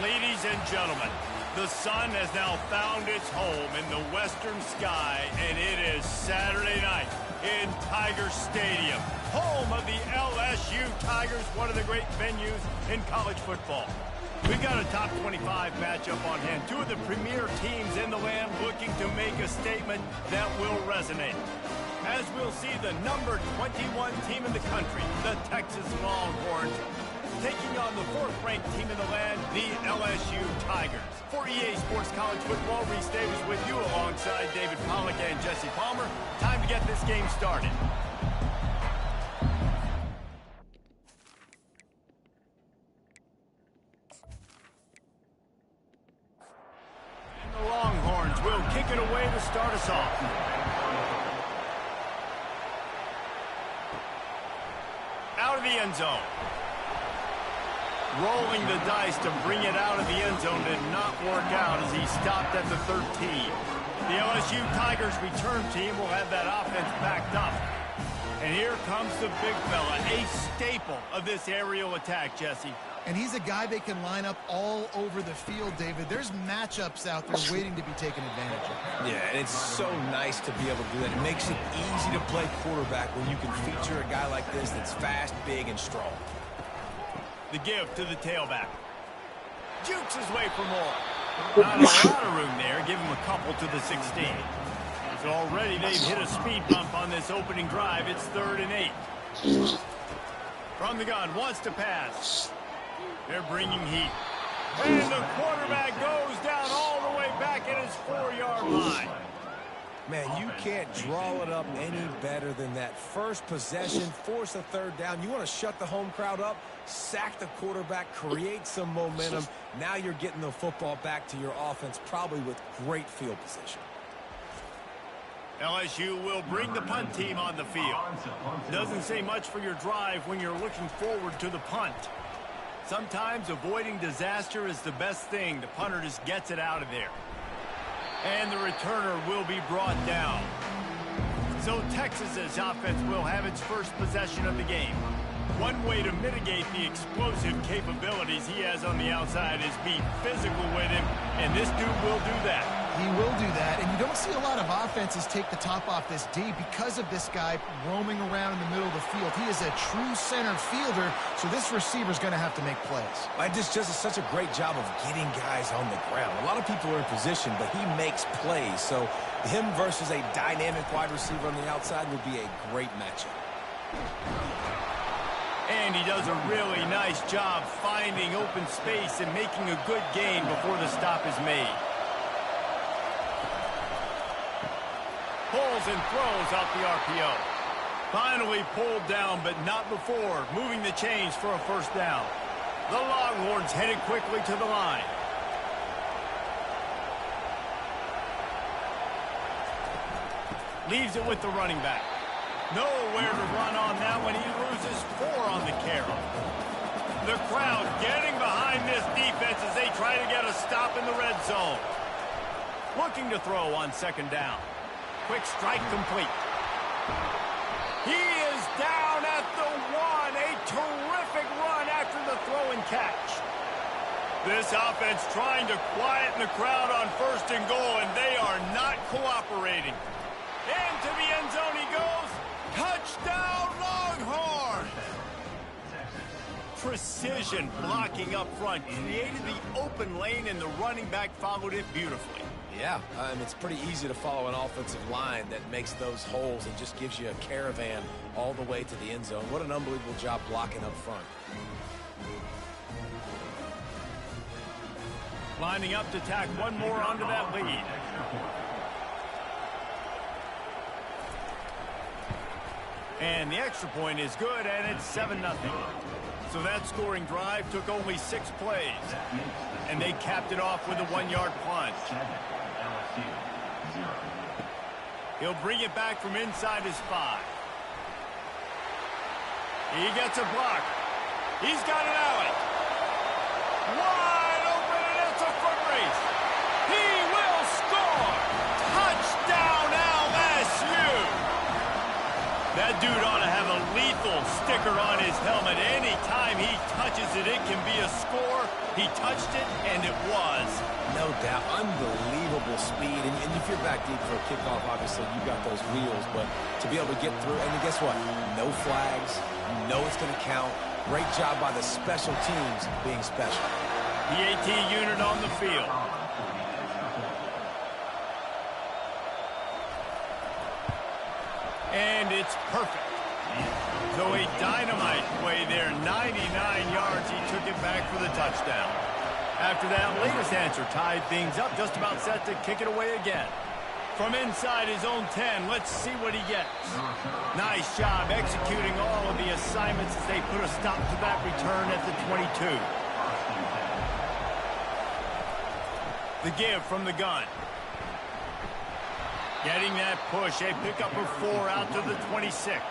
Ladies and gentlemen, the sun has now found its home in the western sky, and it is Saturday night in Tiger Stadium, home of the LSU Tigers, one of the great venues in college football. We've got a top 25 matchup on hand. Two of the premier teams in the land looking to make a statement that will resonate. As we'll see the number 21 team in the country, the Texas Longhorns, taking on the fourth-ranked team in the land, the LSU Tigers. For EA Sports College Football, Reese Davis with you alongside David Pollack and Jesse Palmer. Time to get this game started. And the Longhorns will kick it away to start us off. Out of the end zone. Rolling the dice to bring it out of the end zone did not work out as he stopped at the 13. The LSU Tigers return team will have that offense backed up. And here comes the big fella, a staple of this aerial attack, Jesse. And he's a guy they can line up all over the field, David. There's matchups out there waiting to be taken advantage of. Yeah, and it's so nice to be able to do that. It makes it easy to play quarterback when you can feature a guy like this that's fast, big, and strong. The give to the tailback. Jukes his way for more. Not a lot of room there. Give him a couple to the 16. So already they've hit a speed bump on this opening drive. It's 3rd and 8. From the gun, wants to pass. They're bringing heat. And the quarterback goes down all the way back at his 4-yard line. Man, you can't draw it up any better than that. First possession, force a 3rd down. You want to shut the home crowd up, sack the quarterback, create some momentum. Now you're getting the football back to your offense, probably with great field position. LSU will bring the punt team on the field. Doesn't say much for your drive when you're looking forward to the punt. Sometimes avoiding disaster is the best thing. The punter just gets it out of there. And the returner will be brought down. So Texas's offense will have its first possession of the game. One way to mitigate the explosive capabilities he has on the outside is be physical with him, and this dude will do that. He will do that, and you don't see a lot of offenses take the top off this D because of this guy roaming around in the middle of the field. He is a true center fielder, so this receiver's going to have to make plays. It just does such a great job of getting guys on the ground. A lot of people are in position, but he makes plays, so him versus a dynamic wide receiver on the outside would be a great matchup. And he does a really nice job finding open space and making a good gain before the stop is made. Pulls and throws out the RPO. Finally pulled down, but not before moving the chains for a first down. The Longhorns headed quickly to the line. Leaves it with the running back. Nowhere to run on that one. He loses 4 on the carry. The crowd getting behind this defense as they try to get a stop in the red zone. Looking to throw on second down. Quick strike complete. He is down at the 1. A terrific run after the throw and catch. This offense trying to quieten the crowd on first and goal, and they are not cooperating. Into the end zone he goes. Touchdown, Longhorns! Precision blocking up front created the open lane, and the running back followed it beautifully. Yeah, it's pretty easy to follow an offensive line that makes those holes and just gives you a caravan all the way to the end zone. What an unbelievable job blocking up front. Lining up to tack one more onto that lead. And the extra point is good, and it's 7-0. So that scoring drive took only 6 plays. And they capped it off with a 1-yard plunge. He'll bring it back from inside his 5. He gets a block. He's got an alley. Wide open, and it's a foot race. He will score. Touchdown, LSU. That dude ought to have a lethal sticker on his helmet. Anytime he touches it, it can be a score. He touched it, and it was. No doubt. Unbelievable speed. And if you're back deep for a kickoff, obviously you've got those wheels. But to be able to get through, and guess what? No flags. You know it's going to count. Great job by the special teams being special. PAT unit on the field. And it's perfect. So a dynamite play there, 99 yards. He took it back for the touchdown. After that latest answer tied things up, just about set to kick it away again. From inside his own 10, let's see what he gets. Nice job executing all of the assignments as they put a stop to that return at the 22. The give from the gun. Getting that push, a pickup of 4 out to the 26.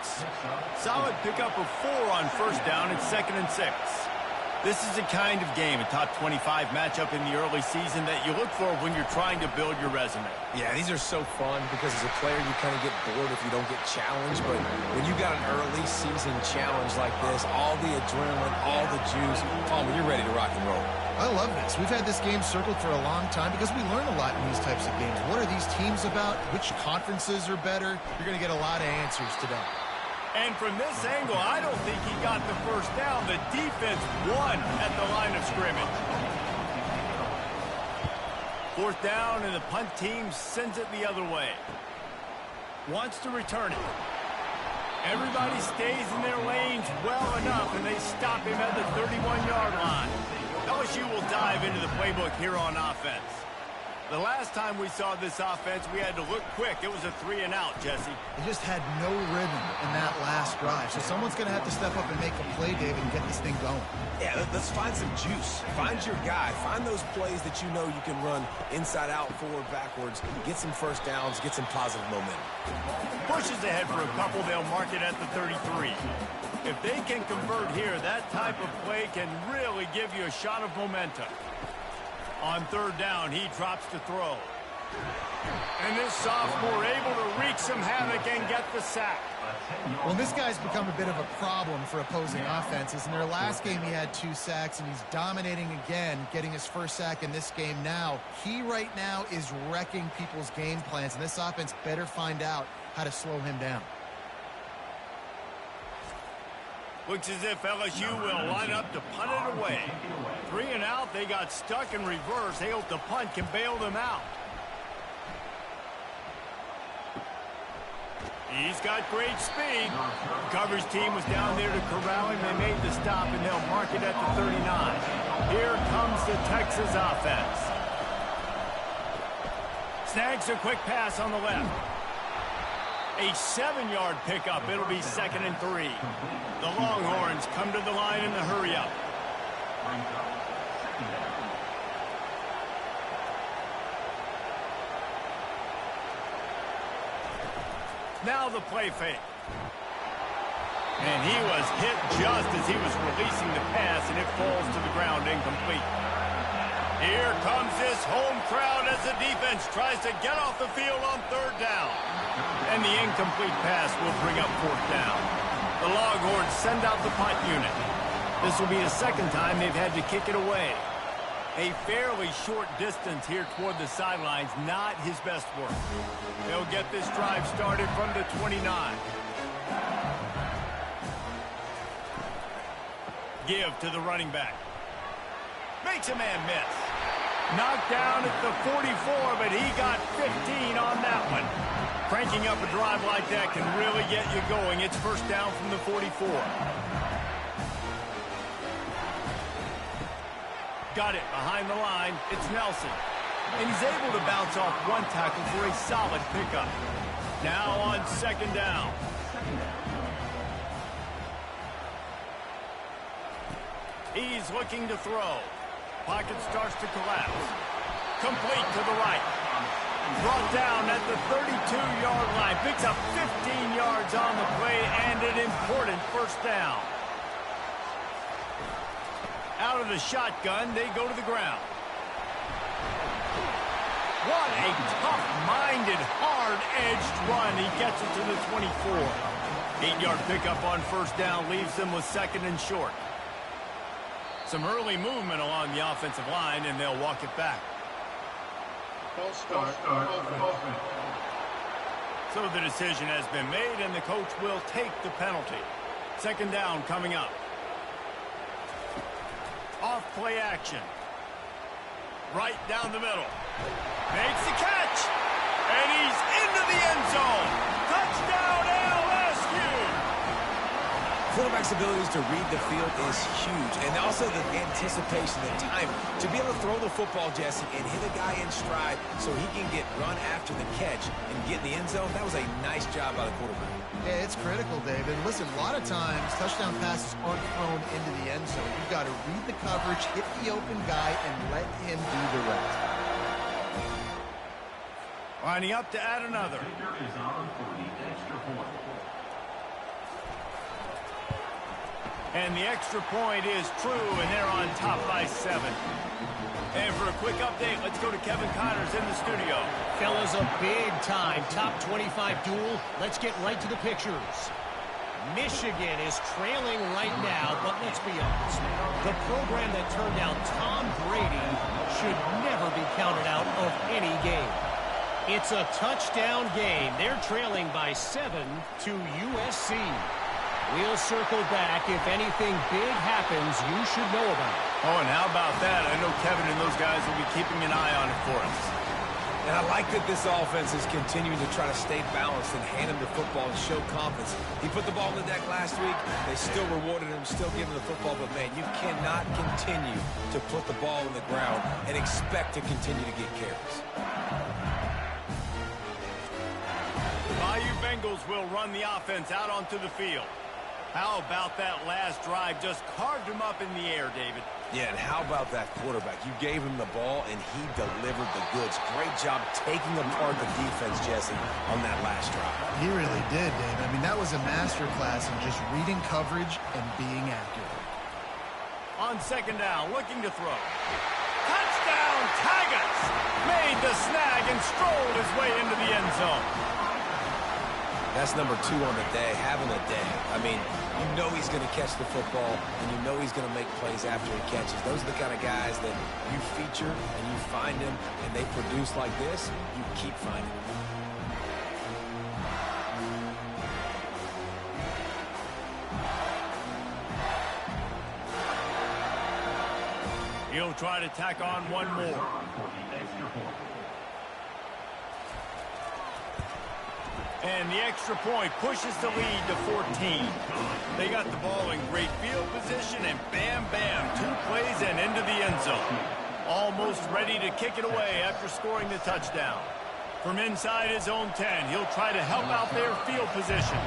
Solid pickup of 4 on first down. It's 2nd and 6. This is the kind of game, a top 25 matchup in the early season that you look for when you're trying to build your resume. Yeah, these are so fun because as a player, you kind of get bored if you don't get challenged. But when you got an early season challenge like this, all the adrenaline, all the juice, you're ready to rock and roll. I love this. We've had this game circled for a long time because we learn a lot in these types of games. What are these teams about? Which conferences are better? You're going to get a lot of answers today. And from this angle, I don't think he got the first down. The defense won at the line of scrimmage. 4th down, and the punt team sends it the other way. Wants to return it. Everybody stays in their lanes well enough, and they stop him at the 31-yard line. LSU will dive into the playbook here on offense. The last time we saw this offense, we had to look quick. It was a 3-and-out, Jesse. They just had no rhythm in that last drive. So someone's going to have to step up and make a play, David, and get this thing going. Yeah, let's find some juice. Find your guy. Find those plays that you know you can run inside out, forward, backwards. Get some first downs. Get some positive momentum. Pushes ahead for a couple. They'll mark it at the 33. If they can convert here, that type of play can really give you a shot of momentum. On 3rd down, he drops to throw. And this sophomore able to wreak some havoc and get the sack. Well, this guy's become a bit of a problem for opposing offenses. In their last game, he had 2 sacks, and he's dominating again, getting his first sack in this game now. He right now is wrecking people's game plans, and this offense better find out how to slow him down. Looks as if LSU will line up to punt it away. 3-and-out, they got stuck in reverse. They hope the punt can bail them out. He's got great speed. The coverage team was down there to corral him. They made the stop, and they'll mark it at the 39. Here comes the Texas offense. Snags a quick pass on the left. A 7-yard pickup. It'll be 2nd and 3. The Longhorns come to the line in the hurry-up. Now the play fake. And he was hit just as he was releasing the pass, and it falls to the ground incomplete. Here comes this home crowd as the defense tries to get off the field on 3rd down. And the incomplete pass will bring up 4th down. The Longhorns send out the punt unit. This will be the 2nd time they've had to kick it away. A fairly short distance here toward the sidelines, not his best work. They'll get this drive started from the 29. Give to the running back. Makes a man miss. Knocked down at the 44, but he got 15 on that one. Cranking up a drive like that can really get you going. It's 1st down from the 44. Got it behind the line. It's Nelson. And he's able to bounce off one tackle for a solid pickup. Now on 2nd down. He's looking to throw. Pocket starts to collapse. Complete to the right. Brought down at the 32-yard line. Picks up 15 yards on the play and an important 1st down. Out of the shotgun, they go to the ground. What a tough-minded, hard-edged run. He gets it to the 24. 8-yard pickup on 1st down leaves them with 2nd and short. Some early movement along the offensive line, and they'll walk it back. False start. So the decision has been made, and the coach will take the penalty. 2nd down coming up. Off play action. Right down the middle. Makes the catch. And he's into the end zone. Touchdown LSU. Quarterback's abilities to read the field is huge. And also the anticipation, the time to be able to throw the football, Jesse, and hit a guy in stride so he can get run after the catch and get in the end zone. That was a nice job by the quarterback. Yeah, it's critical, David. Listen, a lot of times touchdown passes aren't thrown into the end zone. You've got to read the coverage, hit the open guy, and let him do the rest. Lining up to add another. And the extra point is true, and they're on top by 7. And for a quick update, let's go to Kevin Connors in the studio. Fellas, a big-time top 25 duel. Let's get right to the pictures. Michigan is trailing right now, but let's be honest. The program that turned out Tom Brady should never be counted out of any game. It's a touchdown game. They're trailing by 7 to USC. We'll circle back. If anything big happens, you should know about it. Oh, and how about that? I know Kevin and those guys will be keeping an eye on it for us. And I like that this offense is continuing to try to stay balanced and hand him the football and show confidence. He put the ball on the deck last week. They still rewarded him, still giving the football. But, man, you cannot continue to put the ball on the ground and expect to continue to get carries. The Bayou Bengals will run the offense out onto the field. How about that last drive? Just carved him up in the air, David. Yeah, and how about that quarterback? You gave him the ball, and he delivered the goods. Great job taking apart the defense, Jesse, on that last drive. He really did, David. I mean, that was a masterclass in just reading coverage and being accurate. On 2nd down, looking to throw. Touchdown, Tigers! Made the snag and strolled his way into the end zone. That's number 2 on the day, having a day. I mean, you know he's going to catch the football, and you know he's going to make plays after he catches. Those are the kind of guys that you feature and you find them, and they produce like this, you keep finding them. He'll try to tack on one more. And the extra point pushes the lead to 14. They got the ball in great field position, and bam, bam, 2 plays and into the end zone. Almost ready to kick it away after scoring the touchdown. From inside his own 10, he'll try to help out their field position.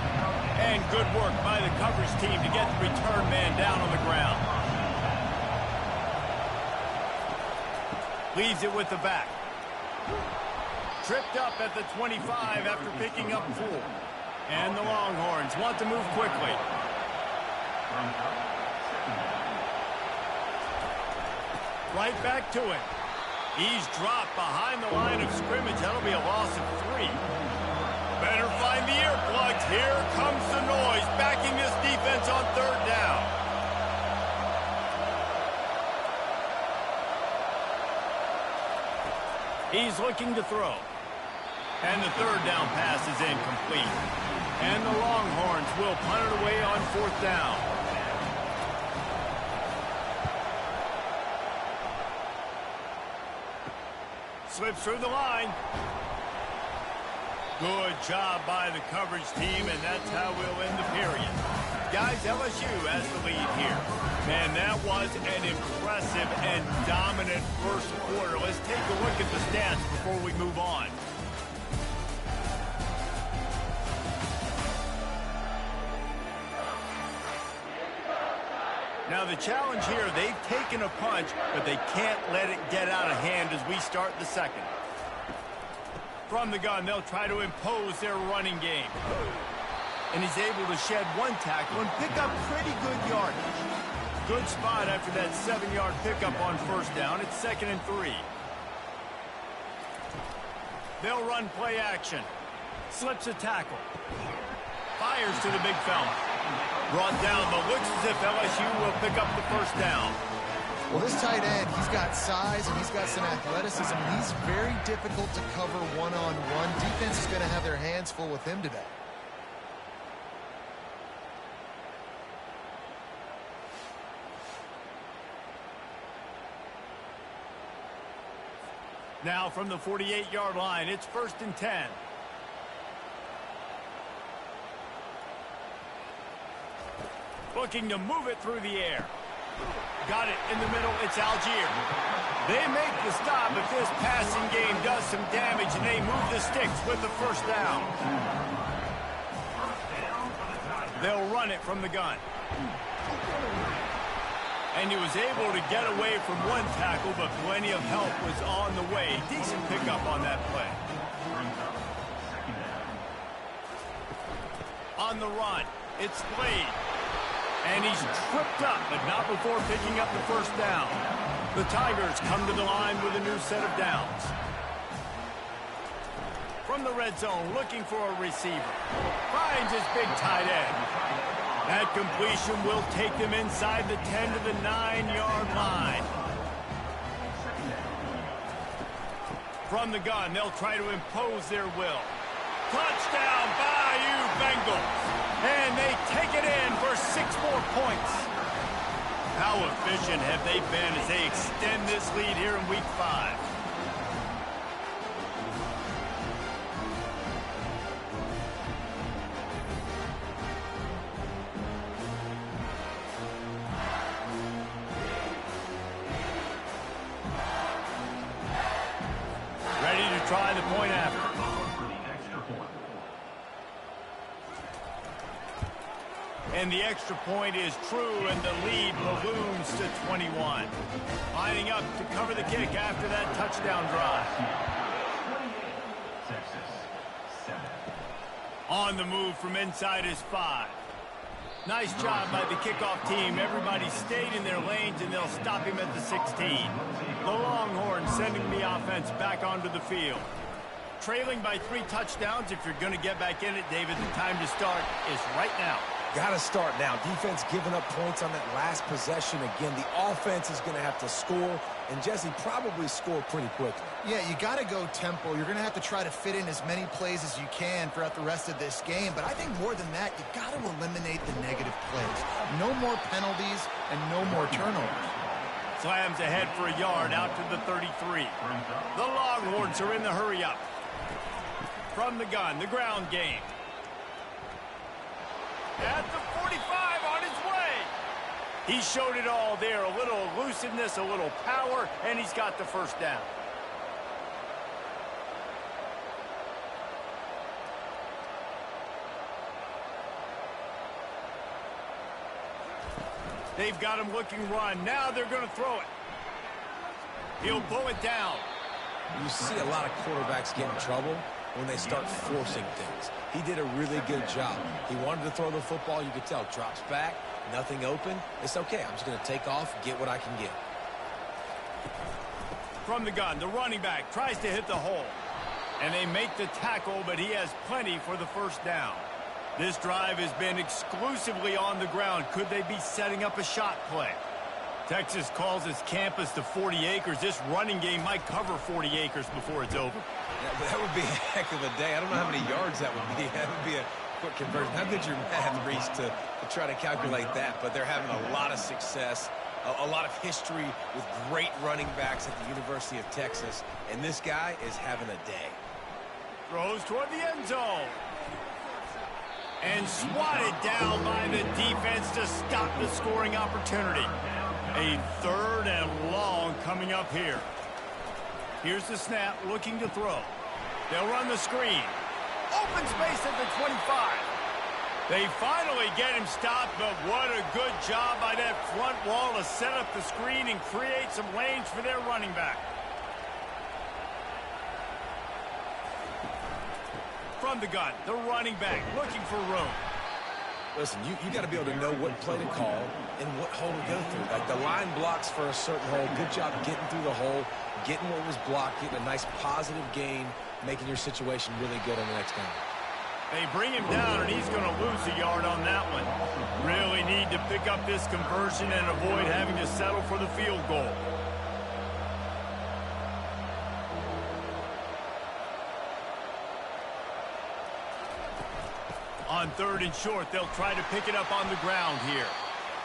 And good work by the coverage team to get the return man down on the ground. Leaves it with the back. Tripped up at the 25 after picking up 4. And the Longhorns want to move quickly. Right back to it. He's dropped behind the line of scrimmage. That'll be a loss of 3. Better find the earplugs. Here comes the noise, backing this defense on 3rd down. He's looking to throw. And the 3rd down pass is incomplete. And the Longhorns will punt it away on 4th down. Slips through the line. Good job by the coverage team, and that's how we'll end the period. Guys, LSU has the lead here. Man, that was an impressive and dominant first quarter. Let's take a look at the stats before we move on. Now, the challenge here, they've taken a punch, but they can't let it get out of hand as we start the second. From the gun, they'll try to impose their running game. And he's able to shed 1 tackle and pick up pretty good yardage. Good spot after that 7-yard pickup on 1st down. It's 2nd and 3. They'll run play action. Slips a tackle. Fires to the big fella. Brought down, but looks as if LSU will pick up the 1st down. Well, this tight end, he's got size and he's got some athleticism. He's very difficult to cover one-on-one. Defense is going to have their hands full with him today. Now from the 48-yard line, it's 1st and 10. Looking to move it through the air. Got it in the middle. It's Algier. They make the stop, but this passing game does some damage, and they move the sticks with the 1st down. They'll run it from the gun. And he was able to get away from 1 tackle, but plenty of help was on the way. Decent pickup on that play. On the run, it's Slade. And he's tripped up, but not before picking up the 1st down. The Tigers come to the line with a new set of downs. From the red zone, looking for a receiver. Finds his big tight end. That completion will take them inside the 10 to the 9-yard line. From the gun, they'll try to impose their will. Touchdown, Bayou Bengals. And they take it in for 6 more points. How efficient have they been as they extend this lead here in Week 5? Ready to try the point after. And the extra point is true, and the lead balloons to 21. Lining up to cover the kick after that touchdown drive. On the move from inside his 5. Nice job by the kickoff team. Everybody stayed in their lanes, and they'll stop him at the 16. The Longhorns sending the offense back onto the field. Trailing by 3 touchdowns. If you're going to get back in it, David, the time to start is right now. Got to start now. Defense giving up points on that last possession. Again, the offense is going to have to score, and Jesse probably score pretty quickly. Yeah, you got to go tempo. You're going to have to try to fit in as many plays as you can throughout the rest of this game. But I think more than that, you got to eliminate the negative plays. No more penalties and no more turnovers. Slams ahead for a yard out to the 33. The Longhorns are in the hurry-up. From the gun, the ground game. At the 45 on his way. He showed it all there. A little elusiveness, a little power, and he's got the 1st down. They've got him looking run. Now they're going to throw it. He'll pull it down. You see a lot of quarterbacks get in trouble when they start forcing things. He did a really good job. He wanted to throw the football. You could tell. Drops back, nothing open. It's okay. I'm just going to take off, get what I can get. From the gun, the running back tries to hit the hole. And they make the tackle, but he has plenty for the first down. This drive has been exclusively on the ground. Could they be setting up a shot play? Texas calls its campus to 40 acres. This running game might cover 40 acres before it's over. Yeah, but that would be a heck of a day. I don't know how many yards that would be. That would be a quick conversion. How good your math, Reese, to try to calculate that? But they're having a lot of success, a lot of history with great running backs at the University of Texas. And this guy is having a day. Throws toward the end zone. And swatted down by the defense to stop the scoring opportunity. A 3rd and long coming up here. Here's the snap, looking to throw. They'll run the screen. Open space at the 25. They finally get him stopped, but what a good job by that front wall to set up the screen and create some lanes for their running back. From the gun, the running back looking for room. Listen, you got to be able to know what play to call and what hole to go through. Like the line blocks for a certain hole. Good job getting through the hole, getting what was blocked, getting a nice positive gain, making your situation really good on the next down. They bring him down, and he's going to lose a yard on that one. Really need to pick up this conversion and avoid having to settle for the field goal. On 3rd and short, they'll try to pick it up on the ground here.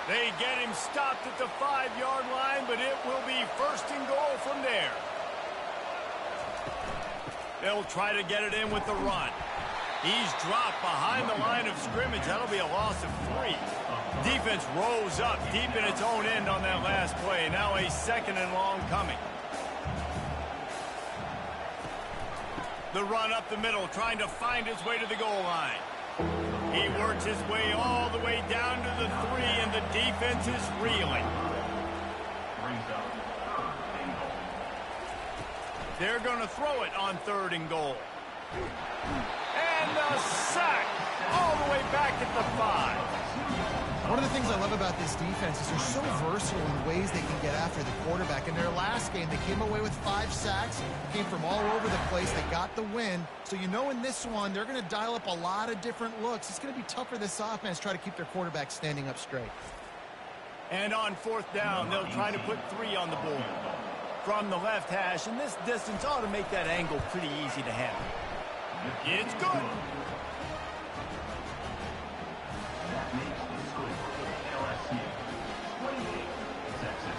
They get him stopped at the 5-yard line, but it will be 1st and goal from there. They'll try to get it in with the run. He's dropped behind the line of scrimmage. That'll be a loss of 3. Defense rolls up deep in its own end on that last play. Now a 2nd and long coming. The run up the middle, trying to find his way to the goal line. He works his way all the way down to the 3, and the defense is reeling. They're going to throw it on 3rd and goal. And a sack all the way back at the 5. One of the things I love about this defense is they're so versatile in ways they can get after the quarterback. In their last game, they came away with 5 sacks, came from all over the place. They got the win. So you know in this one, they're going to dial up a lot of different looks. It's going to be tough for this offense to try to keep their quarterback standing up straight. And on 4th down, they'll try to put 3 on the board. From the left hash, and this distance ought to make that angle pretty easy to handle. It's good. LSU, 28, Texas.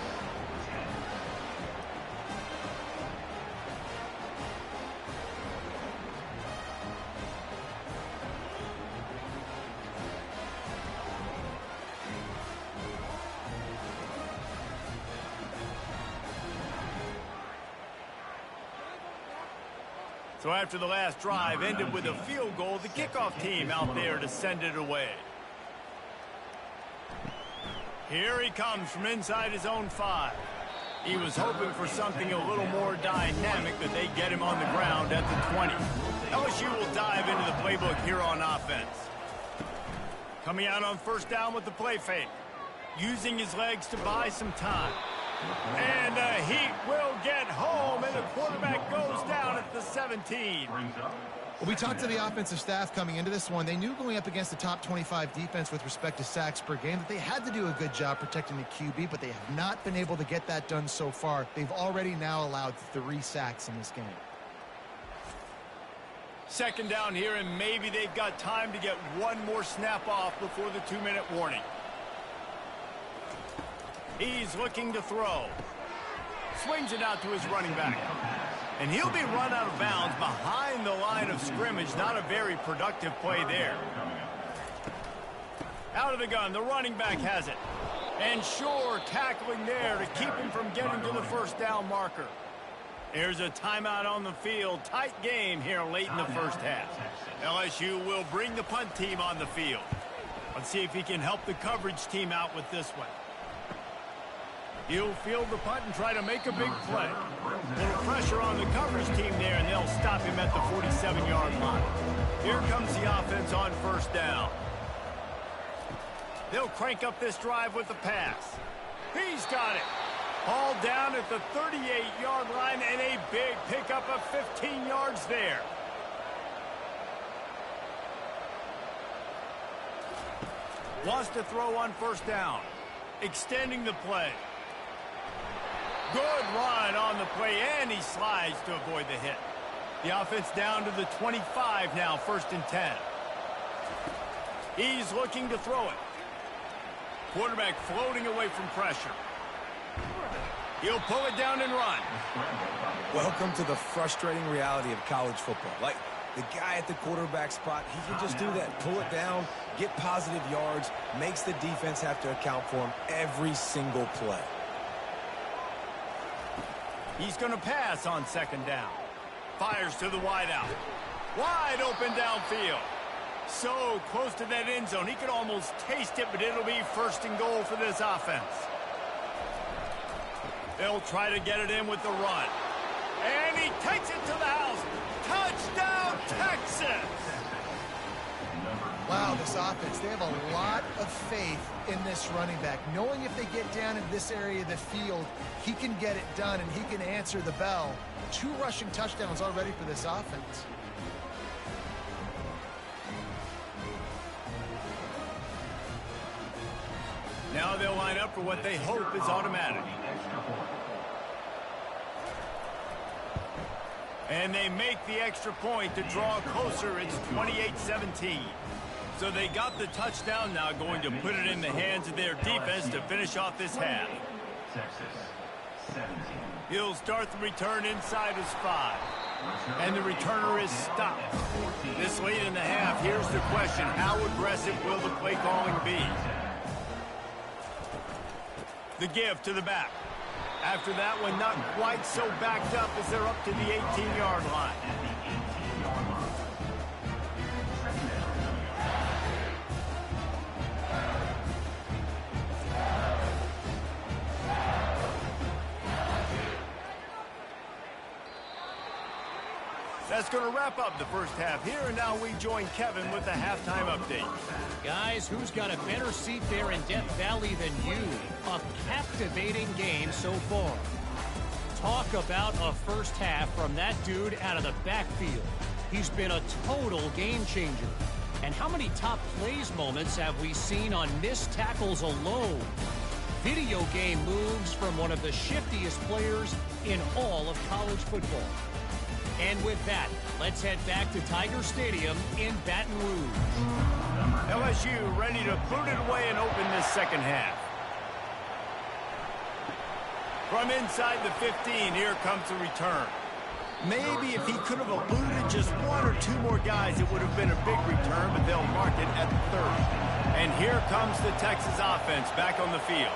So after the last drive ended with a field goal, the kickoff team out there to send it away. Here he comes from inside his own 5. He was hoping for something a little more dynamic, but they get him on the ground at the 20. LSU will dive into the playbook here on offense. Coming out on 1st down with the play fake. Using his legs to buy some time. And the Heat will get home, and the quarterback goes down at the 17. Well, we talked to the offensive staff coming into this one. They knew going up against the top 25 defense with respect to sacks per game that they had to do a good job protecting the QB, but they have not been able to get that done so far. They've already now allowed 3 sacks in this game. 2nd down here, and maybe they've got time to get one more snap off before the 2-minute warning. He's looking to throw. Swings it out to his running back. And he'll be run out of bounds behind the line of scrimmage. Not a very productive play there. Out of the gun, the running back has it. And sure, tackling there to keep him from getting to the 1st down marker. There's a timeout on the field. Tight game here late in the 1st half. LSU will bring the punt team on the field. Let's see if he can help the coverage team out with this one. He'll field the punt and try to make a big play. Little pressure on the coverage team there, and they'll stop him at the 47-yard line. Here comes the offense on first down. They'll crank up this drive with the pass. He's got it. All down at the 38-yard line, and a big pickup of 15 yards there. Wants to throw on first down. Extending the play. Good run on the play, and he slides to avoid the hit. The offense down to the 25 now, 1st and 10. He's looking to throw it. Quarterback floating away from pressure. He'll pull it down and run. Welcome to the frustrating reality of college football. Like, the guy at the quarterback spot, he can just do that. Pull it down, get positive yards, makes the defense have to account for him every single play. He's going to pass on 2nd down. Fires to the wideout. Wide open downfield. So close to that end zone. He could almost taste it, but it'll be 1st and goal for this offense. They'll try to get it in with the run. And he takes it to the house. Touchdown, Texas! Wow, this offense, they have a lot of faith in this running back. Knowing if they get down in this area of the field, he can get it done and he can answer the bell. 2 rushing touchdowns already for this offense. Now they'll line up for what they hope is automatic. And they make the extra point to draw closer. It's 28-17. So they got the touchdown, now going to put it in the hands of their defense to finish off this half. He'll start the return inside his 5. And the returner is stopped. This late in the half, here's the question. How aggressive will the play calling be? The give to the back. After that one, not quite so backed up as they're up to the 18-yard line. That's going to wrap up the first half here, and now we join Kevin with the halftime update. Guys, who's got a better seat there in Death Valley than you? A captivating game so far. Talk about a first half from that dude out of the backfield. He's been a total game changer. And how many top plays moments have we seen on missed tackles alone? Video game moves from one of the shiftiest players in all of college football. And with that, let's head back to Tiger Stadium in Baton Rouge. LSU ready to boot it away and open this second half. From inside the 15, here comes the return. Maybe if he could have eluded just 1 or 2 more guys, it would have been a big return, but they'll mark it at the 30. And here comes the Texas offense back on the field.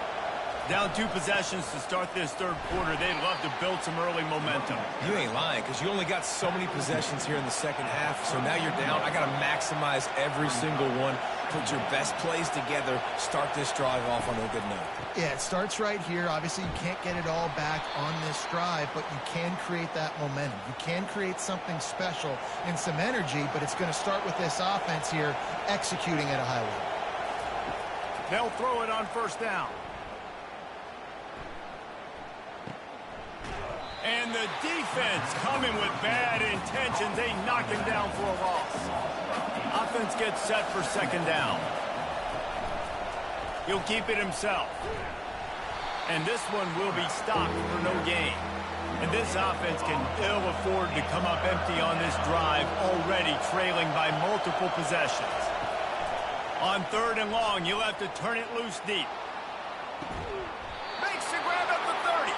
Down 2 possessions to start this third quarter. They'd love to build some early momentum. You ain't lying, because you only got so many possessions here in the second half, so now you're down. I got to maximize every single one. Put your best plays together. Start this drive off on a good note. Yeah, it starts right here. Obviously, you can't get it all back on this drive, but you can create that momentum. You can create something special and some energy, but it's going to start with this offense here executing at a high level. They'll throw it on first down. And the defense coming with bad intentions. They knock him down for a loss. Offense gets set for second down. He'll keep it himself. And this one will be stopped for no gain. And this offense can ill afford to come up empty on this drive, already trailing by multiple possessions. On 3rd and long, you'll have to turn it loose deep. Makes the grab at the 30.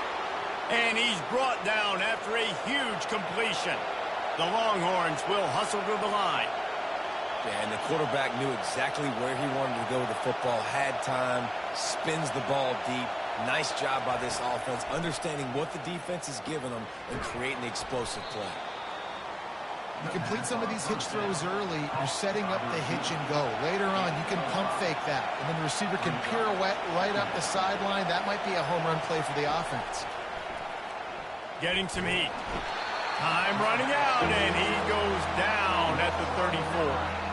And he's brought down after a huge completion. The Longhorns will hustle to the line. Yeah, and the quarterback knew exactly where he wanted to go with the football, had time, spins the ball deep. Nice job by this offense, understanding what the defense is giving them and creating the explosive play. You complete some of these hitch throws early, you're setting up the hitch and go. Later on, you can pump fake that, and then the receiver can pirouette right up the sideline. That might be a home run play for the offense. Getting some heat. Time running out, and he goes down at the 34.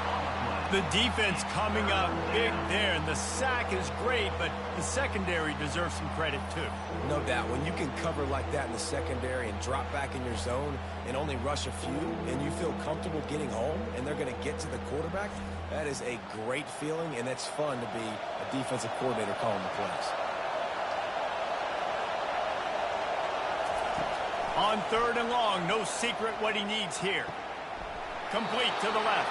The defense coming up big there, and the sack is great, but the secondary deserves some credit too. No doubt. When you can cover like that in the secondary and drop back in your zone and only rush a few, and you feel comfortable getting home, and they're going to get to the quarterback, that is a great feeling, and it's fun to be a defensive coordinator calling the plays. On 3rd and long, no secret what he needs here. Complete to the left.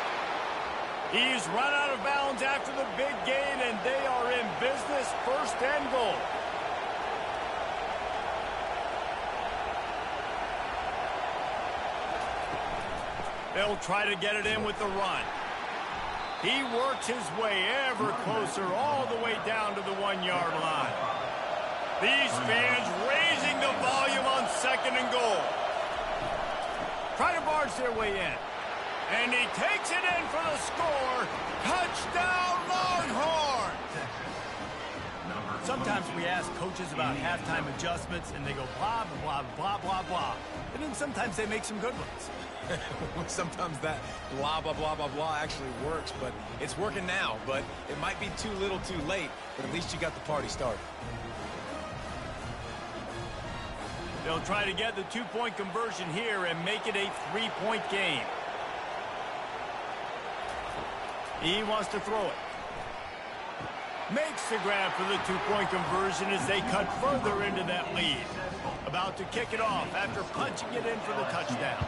He's run out of bounds after the big gain, and they are in business. 1st and goal. They'll try to get it in with the run. He works his way ever closer all the way down to the 1-yard line. These fans raising the volume on 2nd and goal. Try to barge their way in. And he takes it in for the score. Touchdown, Longhorns! Sometimes we ask coaches about halftime adjustments, and they go blah, blah, blah, blah, blah. And then sometimes they make some good ones. Sometimes that blah, blah, blah, blah, blah actually works, but it's working now. But it might be too little too late, but at least you got the party started. They'll try to get the 2-point conversion here and make it a 3-point game. He wants to throw it. Makes the grab for the 2-point conversion as they cut further into that lead. About to kick it off after punching it in for the touchdown.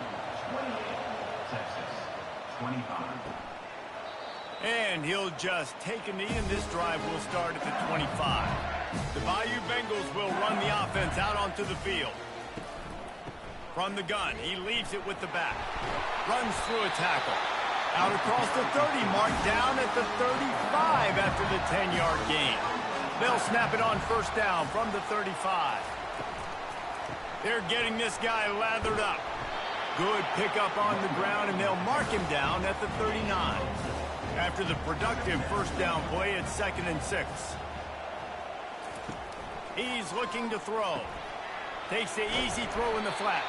25. And he'll just take a knee, and this drive will start at the 25. The Bayou Bengals will run the offense out onto the field. From the gun, he leaves it with the back. Runs through a tackle. Out across the 30, marked down at the 35 after the 10-yard gain. They'll snap it on 1st down from the 35. They're getting this guy lathered up. Good pickup on the ground, and they'll mark him down at the 39. After the productive 1st down play, it's 2nd and 6. He's looking to throw. Takes the easy throw in the flat.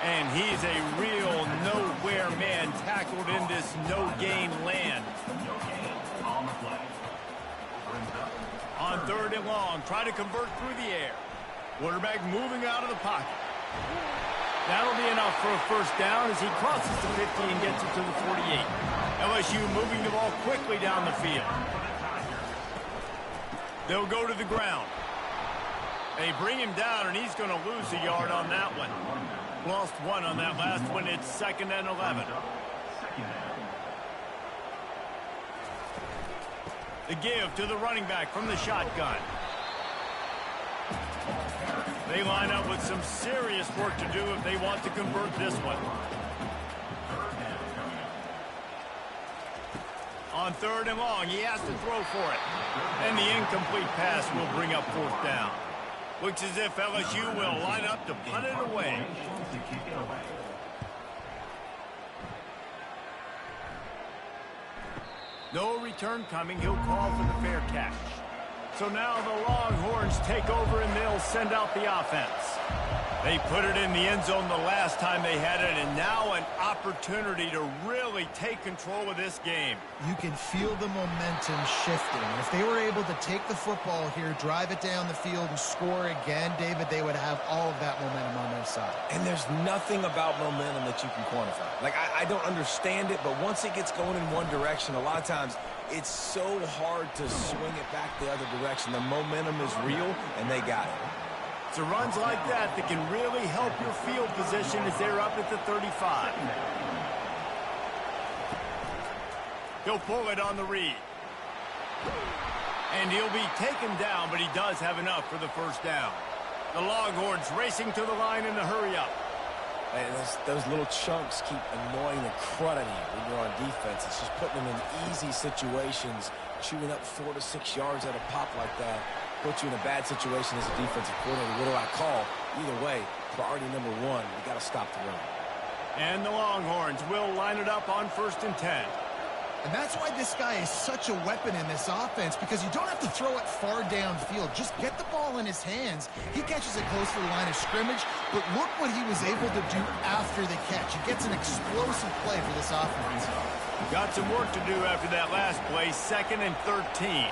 And he's a real nowhere man tackled in this no-gain land. On 3rd and long, try to convert through the air. Quarterback moving out of the pocket. That'll be enough for a 1st down as he crosses the 50 and gets it to the 48. LSU moving the ball quickly down the field. They'll go to the ground. They bring him down, and he's going to lose a yard on that one. Lost 1 on that last one. It's 2nd and 11. The give to the running back from the shotgun. They line up with some serious work to do if they want to convert this one. On 3rd and long, he has to throw for it. And the incomplete pass will bring up 4th down. Looks as if LSU will line up to punt it away. No return coming. He'll call for the fair catch. So now the Longhorns take over, and they'll send out the offense. They put it in the end zone the last time they had it, and now an opportunity to really take control of this game. You can feel the momentum shifting. If they were able to take the football here, drive it down the field, and score again, David, they would have all of that momentum on their side. And there's nothing about momentum that you can quantify. Like, I don't understand it, but once it gets going in one direction, a lot of times it's so hard to swing it back the other direction. The momentum is real, and they got it. It's the runs like that that can really help your field position as they're up at the 35. He'll pull it on the read. And he'll be taken down, but he does have enough for the 1st down. The Longhorns racing to the line in a hurry-up. And those little chunks keep annoying the crud out of you when you're on defense. It's just putting them in easy situations, chewing up 4 to 6 yards at a pop like that. Put you in a bad situation as a defensive coordinator. What do I call? Either way, priority number 1, you got to stop the run. And the Longhorns will line it up on 1st and 10. And that's why this guy is such a weapon in this offense, because you don't have to throw it far downfield. Just get the ball in his hands. He catches it close to the line of scrimmage, but look what he was able to do after the catch. He gets an explosive play for this offense. Got some work to do after that last play, 2nd and 13.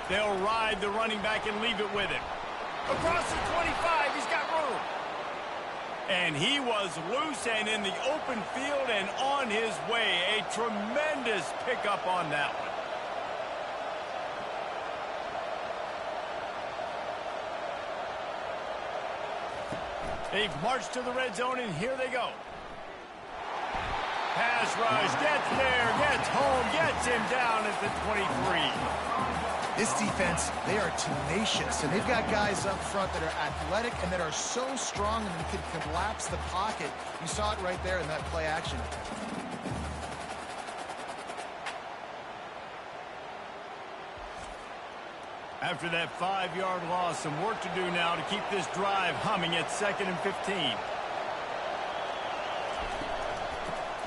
They'll ride the running back and leave it with him. Across the 25, he's got room. And he was loose and in the open field and on his way. A tremendous pickup on that one. They've marched to the red zone, and here they go. Pass rush, gets there, gets home, gets him down at the 23. This defense, they are tenacious, and they've got guys up front that are athletic and that are so strong and they can collapse the pocket. You saw it right there in that play action. After that 5-yard loss, some work to do now to keep this drive humming at 2nd and 15.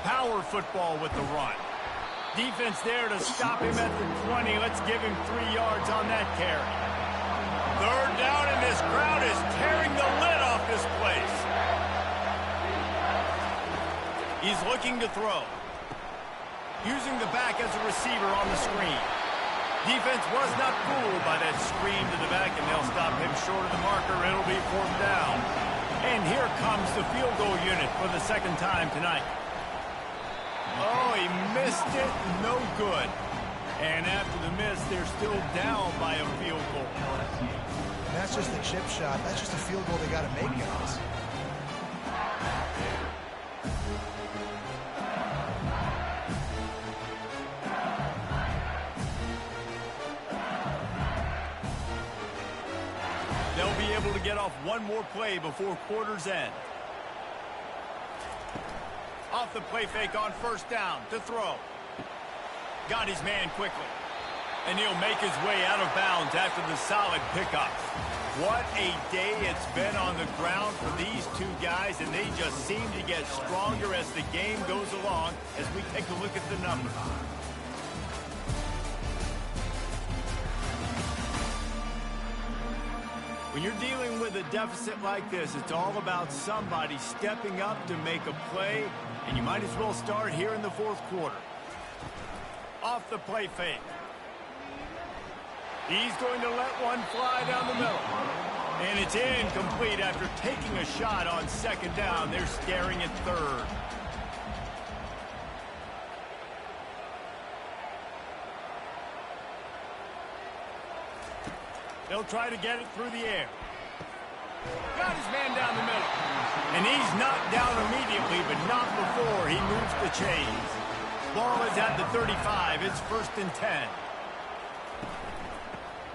Power football with the run. Defense there to stop him at the 20. Let's give him 3 yards on that carry. 3rd down, and this crowd is tearing the lid off this place. He's looking to throw. Using the back as a receiver on the screen. Defense was not fooled by that screen to the back, and they'll stop him short of the marker. It'll be 4th down. And here comes the field goal unit for the 2nd time tonight. Oh, he missed it. No good. And after the miss, they're still down by a field goal. And that's just a chip shot. That's just a field goal they got to make, guys. They'll be able to get off one more play before quarter's end. Off the play fake on 1st down to throw. Got his man quickly. And he'll make his way out of bounds after the solid pickup. What a day it's been on the ground for these two guys, and they just seem to get stronger as the game goes along as we take a look at the numbers. When you're dealing with a deficit like this, it's all about somebody stepping up to make a play, and you might as well start here in the 4th quarter. Off the play fake. He's going to let one fly down the middle. And it's incomplete after taking a shot on 2nd down. They're staring at 3rd. They'll try to get it through the air. Got his man down the middle. And he's knocked down immediately, but not before he moves the chains. Ball is at the 35. It's 1st and 10.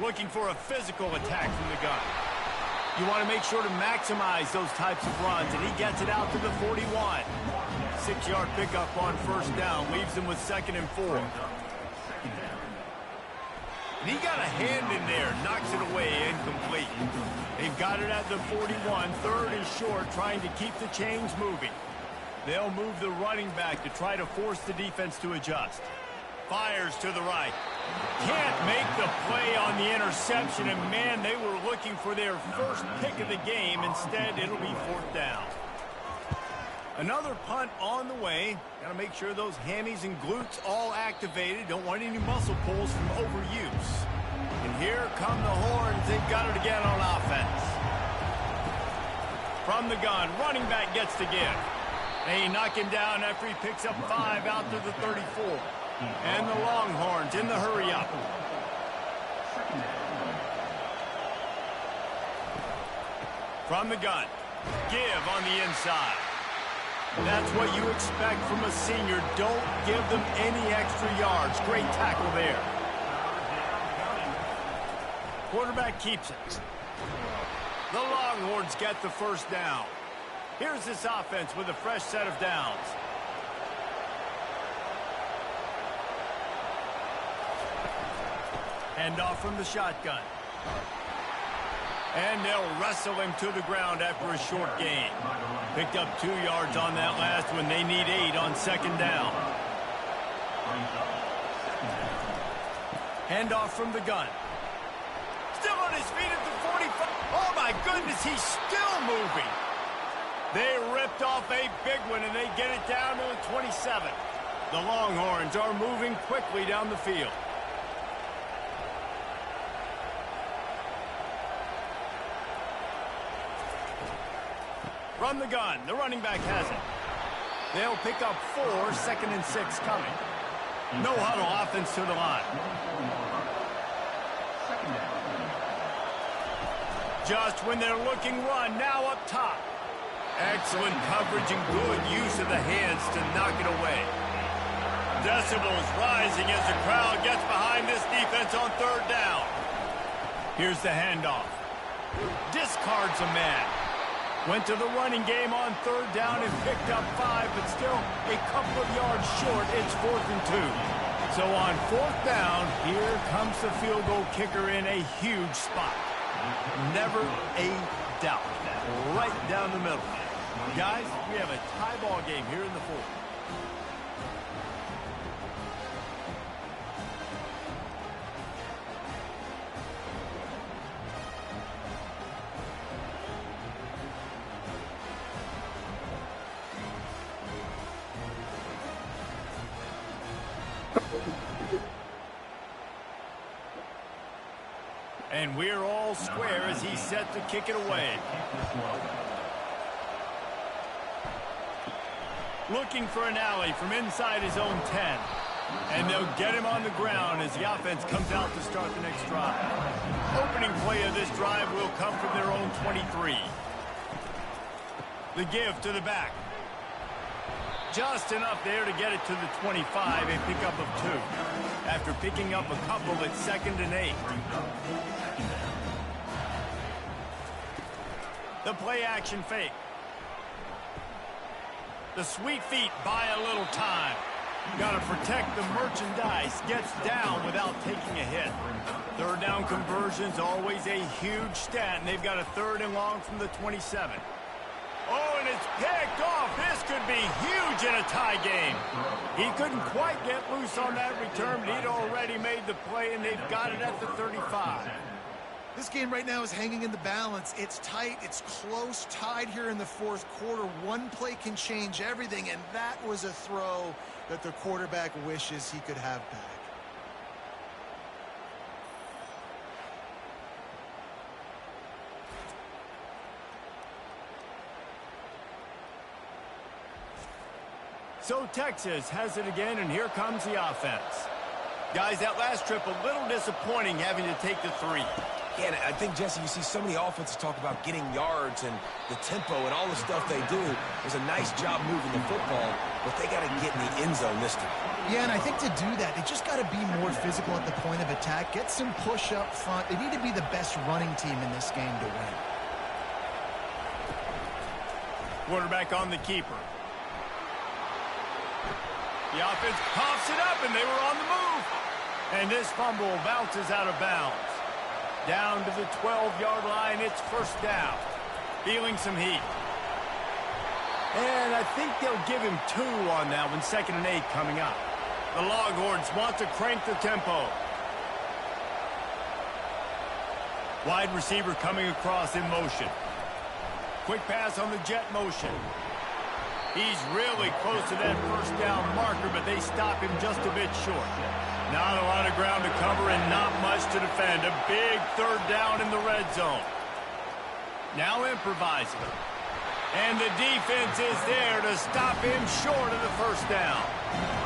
Looking for a physical attack from the gun. You want to make sure to maximize those types of runs, and he gets it out to the 41. 6-yard pickup on 1st down. Leaves him with 2nd and 4. And he got a hand in there, knocks it away, incomplete. They've got it at the 41, 3rd and short, trying to keep the chains moving. They'll move the running back to try to force the defense to adjust. Fires to the right. Can't make the play on the interception, and man, they were looking for their first pick of the game. Instead, it'll be 4th down. Another punt on the way. Got to make sure those hammies and glutes all activated. Don't want any muscle pulls from overuse. And here come the horns. They've got it again on offense. From the gun, running back gets to give. They knock him down after he picks up 5 out to the 34. And the Longhorns in the hurry up. From the gun, give on the inside. That's what you expect from a senior. Don't give them any extra yards. Great tackle there. Quarterback keeps it. The Longhorns get the 1st down. Here's this offense with a fresh set of downs. Hand off from the shotgun. And they'll wrestle him to the ground after a short gain. Picked up 2 yards on that last one. They need 8 on second down. Handoff from the gun. Still on his feet at the 45. Oh, my goodness, he's still moving. They ripped off a big one, and they get it down to the 27. The Longhorns are moving quickly down the field. From the gun, the running back has it. They'll pick up 4, 2nd and 6 coming. No huddle offense to the line. Just when they're looking run, now up top. Excellent coverage and good use of the hands to knock it away. Decibels rising as the crowd gets behind this defense on third down. Here's the handoff. Discards a man. Went to the running game on third down and picked up 5, but still a couple of yards short. It's 4th and 2. So on 4th down, here comes the field goal kicker in a huge spot. Never a doubt. Right down the middle. Guys, we have a tie ball game here in the 4th. And we're all square as he's set to kick it away. Looking for an alley from inside his own 10. And they'll get him on the ground as the offense comes out to start the next drive. Opening play of this drive will come from their own 23. The give to the back. Just enough there to get it to the 25, a pickup of 2. After picking up a couple at 2nd and 8. The play action fake. The sweet feet buy a little time. Got to protect the merchandise. Gets down without taking a hit. Third down conversion's always a huge stat, and they've got a 3rd and long from the 27. Oh, and it's picked off. This could be huge in a tie game. He couldn't quite get loose on that return, but he'd already made the play, and they've got it at the 35. This game right now is hanging in the balance. It's tight. It's close, tied here in the 4th quarter. One play can change everything, and that was a throw that the quarterback wishes he could have back. So Texas has it again, and here comes the offense. Guys, that last trip a little disappointing having to take the 3. Yeah, and I think, Jesse, you see so many offenses talk about getting yards and the tempo and all the stuff they do. It was a nice job moving the football, but they got to get in the end zone this time. Yeah, and I think to do that, they just got to be more physical at the point of attack. Get some push up front. They need to be the best running team in this game to win. Quarterback on the keeper. The offense coughs it up, and they were on the move. And this fumble bounces out of bounds. Down to the 12-yard line, it's 1st down. Feeling some heat. And I think they'll give him 2 on that one, 2nd and 8 coming up. The Longhorns want to crank the tempo. Wide receiver coming across in motion. Quick pass on the jet motion. He's really close to that 1st down marker, but they stop him just a bit short. Not a lot of ground to cover and not much to defend. A big 3rd down in the red zone. Now improvising. And the defense is there to stop him short of the 1st down.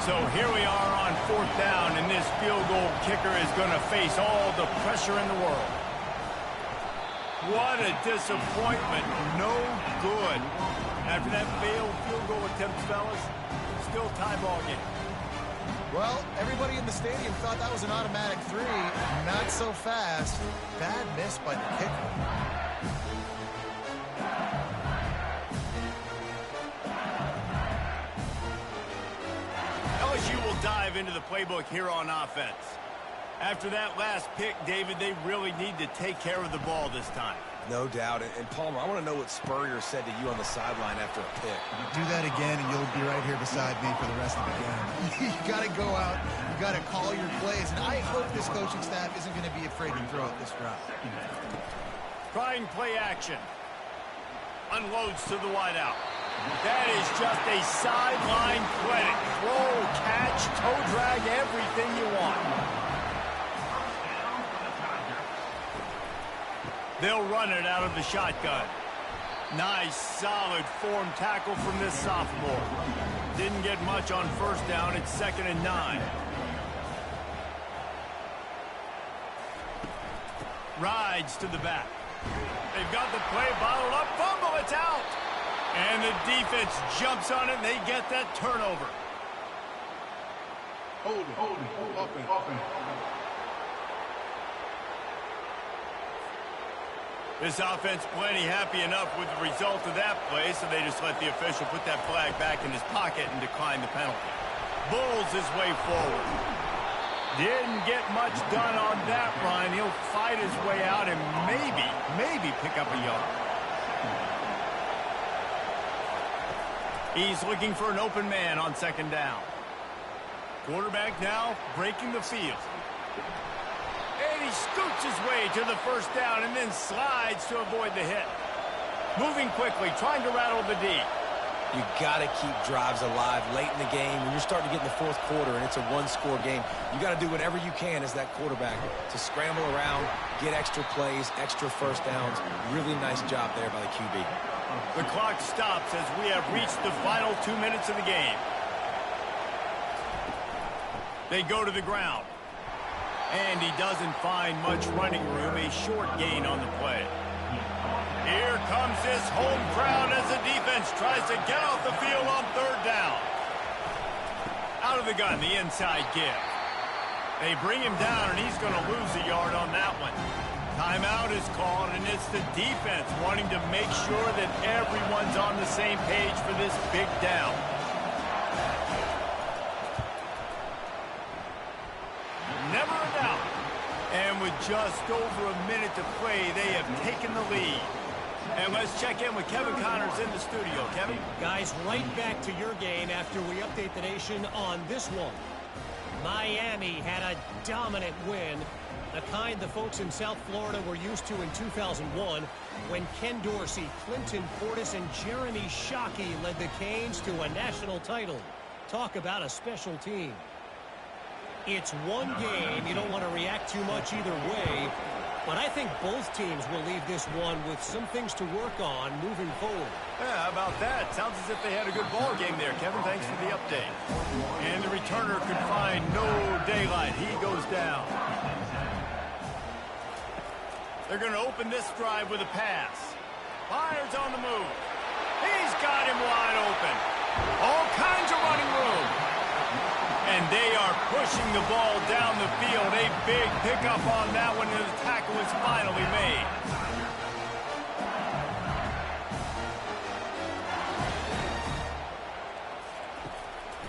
So here we are on 4th down, and this field goal kicker is going to face all the pressure in the world. What a disappointment. No good. After that failed field goal attempt, fellas, still tie ball game. Well, everybody in the stadium thought that was an automatic 3. Not so fast. Bad miss by the kicker. LSU will dive into the playbook here on offense. After that last pick, David, they really need to take care of the ball this time. No doubt. And Palmer, I want to know what Spurrier said to you on the sideline after a pick. Do that again, and you'll be right here beside me for the rest of the game. You got to go out. You got to call your plays. And I hope this coaching staff isn't going to be afraid to throw it this route. Trying play action. Unloads to the wideout. That is just a sideline credit. Throw, catch, toe drag, everything you want. They'll run it out of the shotgun. Nice, solid form tackle from this sophomore. Didn't get much on first down. It's 2nd and 9. Rides to the back. They've got the play bottled up. Fumble, it's out. And the defense jumps on it, and they get that turnover. Hold it. Open. This offense plenty happy enough with the result of that play, so they just let the official put that flag back in his pocket and decline the penalty. Bulls his way forward. Didn't get much done on that run. He'll fight his way out and maybe pick up a yard. He's looking for an open man on 2nd down. Quarterback now breaking the field. And he scoots his way to the 1st down and then slides to avoid the hit. Moving quickly, trying to rattle the D. You got to keep drives alive late in the game. When you're starting to get in the 4th quarter and it's a one-score game, you got to do whatever you can as that quarterback to scramble around, get extra plays, extra 1st downs. Really nice job there by the QB. The clock stops as we have reached the final 2 minutes of the game. They go to the ground. And he doesn't find much running room. A short gain on the play. Here comes this home crowd as the defense tries to get off the field on 3rd down. Out of the gun, the inside give. They bring him down, and he's going to lose a yard on that one. Timeout is called, and it's the defense wanting to make sure that everyone's on the same page for this big down. Never a doubt. And with just over a minute to play, they have taken the lead. And let's check in with Kevin Connors in the studio. Kevin? Guys, right back to your game after we update the nation on this one. Miami had a dominant win, the kind the folks in South Florida were used to in 2001 when Ken Dorsey, Clinton Portis, and Jeremy Shockey led the Canes to a national title. Talk about a special team. It's one game. You don't want to react too much either way. But I think both teams will leave this one with some things to work on moving forward. Yeah, how about that? Sounds as if they had a good ball game there, Kevin. Thanks for the update. And the returner could find no daylight. He goes down. They're going to open this drive with a pass. Fires on the move. He's got him wide open. All kinds of running room. And they are pushing the ball down the field. A big pickup on that one, and the tackle is finally made.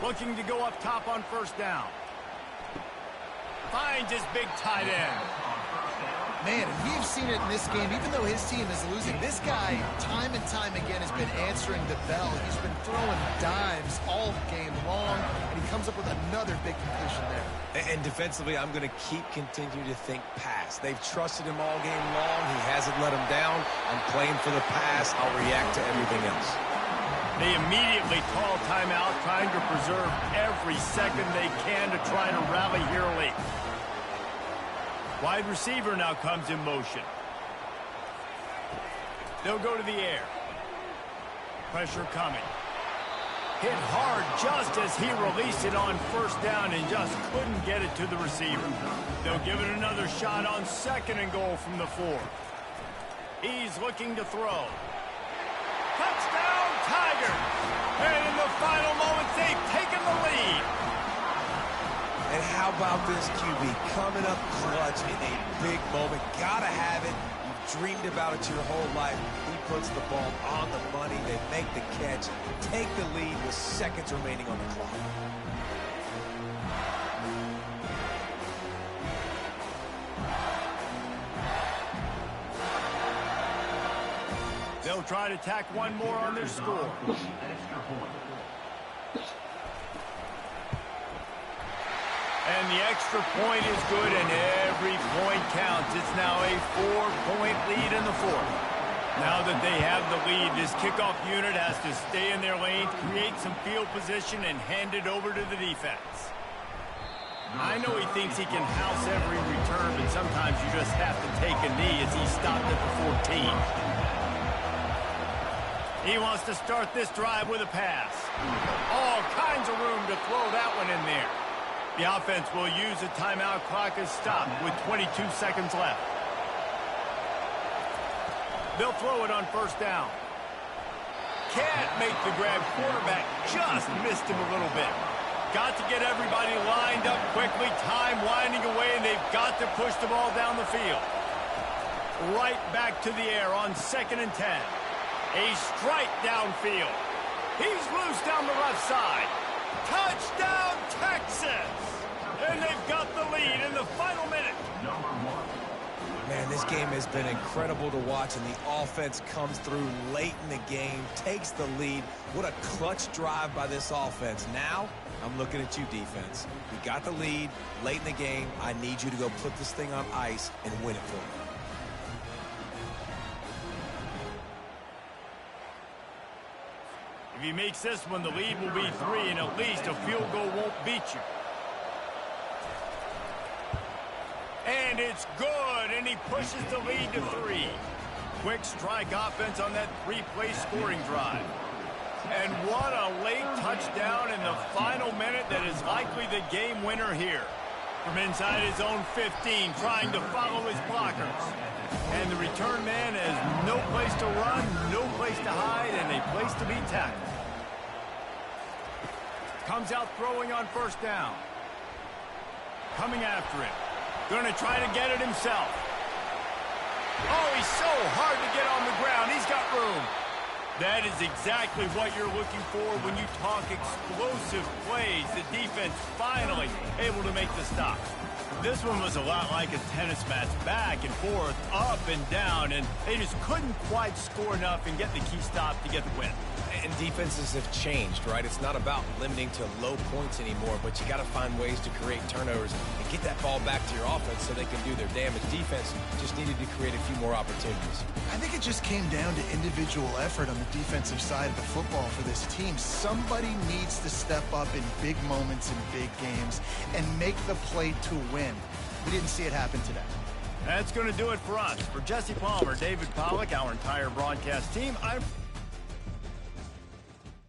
Looking to go up top on 1st down. Finds his big tight end. Man, we've seen it in this game. Even though his team is losing, this guy, time and time again, has been answering the bell. He's been throwing dimes all game long, and he comes up with another big completion there. And defensively, I'm going to continue to think pass. They've trusted him all game long. He hasn't let him down. I'm playing for the pass. I'll react to everything else. They immediately call timeout, trying to preserve every second they can to try to rally here late. Wide receiver now comes in motion. They'll go to the air. Pressure coming. Hit hard just as he released it on 1st down and just couldn't get it to the receiver. They'll give it another shot on 2nd and goal from the 4. He's looking to throw. Touchdown, Tigers! And in the final moments, they've taken the lead. And how about this QB coming up clutch in a big moment? Gotta have it. You've dreamed about it your whole life. He puts the ball on the money. They make the catch, take the lead with seconds remaining on the clock. They'll try to tack one more on their score. Extra point. And the extra point is good, and every point counts. It's now a 4-point lead in the fourth. Now that they have the lead, this kickoff unit has to stay in their lane, create some field position, and hand it over to the defense. I know he thinks he can house every return, but sometimes you just have to take a knee as he stopped at the 14. He wants to start this drive with a pass. All kinds of room to throw that one in there. The offense will use a timeout clock as stopped with 22 seconds left. They'll throw it on first down. Can't make the grab. Quarterback just missed him a little bit. Got to get everybody lined up quickly. Time winding away, and they've got to push the ball down the field. Right back to the air on 2nd and 10. A strike downfield. He's loose down the left side. Touchdown, Texas! And they've got the lead in the final minute. Man, this game has been incredible to watch, and the offense comes through late in the game, takes the lead. What a clutch drive by this offense. Now, I'm looking at you, defense. We got the lead late in the game. I need you to go put this thing on ice and win it for me. If he makes this one, the lead will be 3, and at least a field goal won't beat you. And it's good, and he pushes the lead to 3. Quick strike offense on that 3-play scoring drive. And what a late touchdown in the final minute that is likely the game winner here. From inside his own 15, trying to follow his blockers. And the return man has no place to run, no place to hide, and a place to be tackled. Comes out throwing on first down. Coming after him. Going to try to get it himself. Oh, he's so hard to get on the ground. He's got room. That is exactly what you're looking for when you talk explosive plays. The defense finally able to make the stop. This one was a lot like a tennis match, back and forth, up and down, and they just couldn't quite score enough and get the key stop to get the win. And defenses have changed, right? It's not about limiting to low points anymore, but you got to find ways to create turnovers and get that ball back to your offense so they can do their damage. Defense just needed to create a few more opportunities. I think it just came down to individual effort on the defensive side of the football for this team. Somebody needs to step up in big moments in big games and make the play to win. We didn't see it happen today. That's going to do it for us. For Jesse Palmer, David Pollack, our entire broadcast team, I'm